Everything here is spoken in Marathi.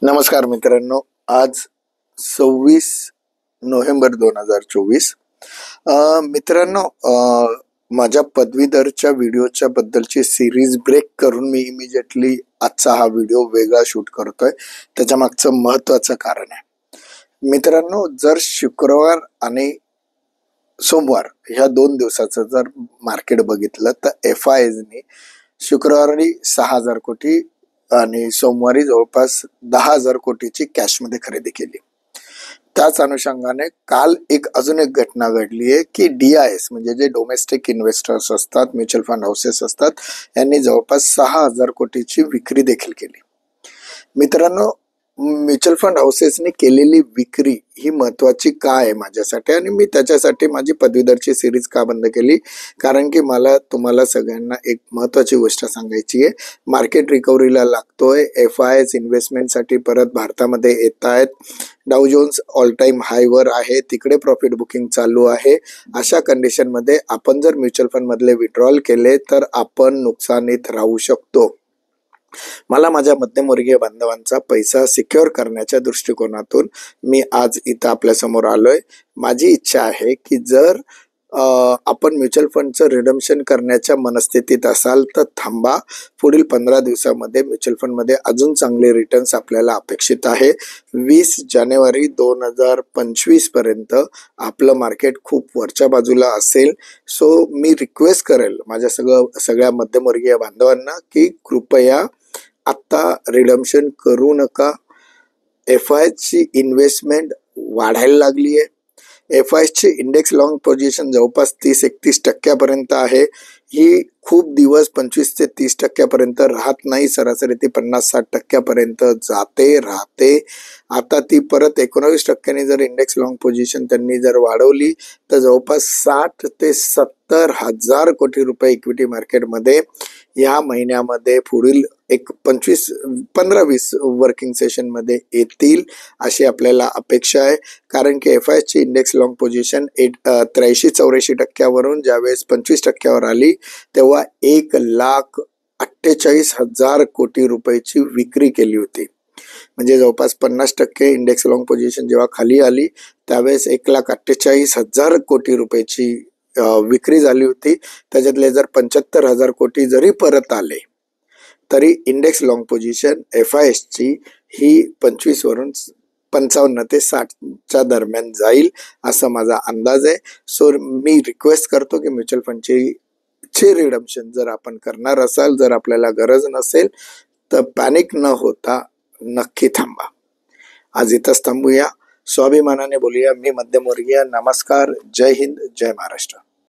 नमस्कार मित्रांनो, आज 26 नोव्हेंबर 2024. मित्रांनो, माझ्या पदवीधरच्या व्हिडिओच्या बद्दलची सिरीज ब्रेक करून मी इमिजिएटली आजचा हा व्हिडिओ वेगळा शूट करतोय. त्याच्या मागचं महत्वाचं कारण आहे. मित्रांनो, जर शुक्रवार आणि सोमवार ह्या 2 दिवसाचं जर मार्केट बघितलं तर FISने शुक्रवारी 6,000 कोटी आणि सोमवारी जवळपास 10,000 कोटीची कॅशमध्ये खरेदी केली. त्याच अनुषंगाने काल अजून एक घटना घडली आहे की DIS म्हणजे जे डोमेस्टिक इन्व्हेस्टर्स असतात, म्युच्युअल फंड हाऊसेस असतात, यांनी जवळपास 6,000 कोटीची विक्री देखील केली. मित्रांनो, म्युच्युअल फंड हाऊसेसने केलेली विक्री ही महत्वाची का आहे माझ्यासाठी, आणि मी त्याच्यासाठी माझी पदवीधरची सिरीज का बंद केली, कारण की मला तुम्हाला सगळ्यांना एक महत्वाची गोष्ट सांगायची आहे. मार्केट रिकव्हरीला लागतोय, FIS इन्व्हेस्टमेंटसाठी परत भारतामध्ये येत आहेत, डाऊ जोन्स ऑल टाइम हायवर आहे, तिकडे प्रॉफिट बुकिंग चालू आहे. अशा कंडिशनमध्ये आपण जर म्युच्युअल फंड मधले विड्रॉल केले तर आपण नुकसानीत राहू शकतो. मला माझ्या मध्यमवर्गीय बांधवांचा पैसा सिक्युअर करण्याच्या दृष्टिकोनातून मी आज इथं आपल्या समोर आलोय. माझी इच्छा आहे की जर आपण म्युच्युअल फंडचं रिडम्शन करण्याच्या मनस्थितीत असाल तर थांबा. पुढील 15 दिवसामध्ये म्युच्युअल फंडमध्ये अजून चांगले रिटर्न्स आपल्याला अपेक्षित आहे. 20 जानेवारी 2025 पर्यंत आपलं मार्केट खूप वरच्या बाजूला असेल. सो मी रिक्वेस्ट करेल माझ्या सगळ्या मध्यमवर्गीय बांधवांना की कृपया आता रिडम्शन करू नका. FIS ची इन्व्हेस्टमेंट वाढायला लागली आहे. FIS ची इंडेक्स लॉंग पोझिशन जवळपास 30-31% आहे. ही खूप दिवस 25 ते 30% राहत नाही, सरासरी ती 50-60% राहते. आता ती परत 19% जर इंडेक्स लॉंग पोझिशन त्यांनी जर वाढवली तर जवळपास 60 ते 70 हजार कोटी रुपये इक्विटी मार्केटमध्ये या महिन्यामध्ये पुढील 15-20 वर्किंग सेशन मध्ये येतील अशी आपल्याला अपेक्षा आहे. कारण की FIS ची इंडेक्स लॉंग पोझिशन 83-84% ज्यावेळेस 25% आली तेव्हा 1,48,000 कोटी रुपयाची विक्री केली होती. म्हणजे जवळपास 50% इंडेक्स लॉंग पोझिशन जेव्हा खाली आली त्यावेळेस 1,48,000 कोटी रुपयाची विक्री झाली होती. त्याच्यातले जर 75,000 कोटी जरी परत आले तरी इंडेक्स लॉंग पोझिशन FIS ची ही 25 वरून 55 ते 60च्या दरम्यान जाईल असा माझा अंदाज आहे. सो मी रिक्वेस्ट करतो की म्युच्युअल फंडची रिडम्शन जर आपण करणार असाल, जर आपल्याला गरज नसेल तर पॅनिक न होता नक्की थांबा. आज इथंच थांबूया. स्वाभिमानाने बोलूया. मी मध्यमवर्गीय. नमस्कार. जय हिंद, जय महाराष्ट्र.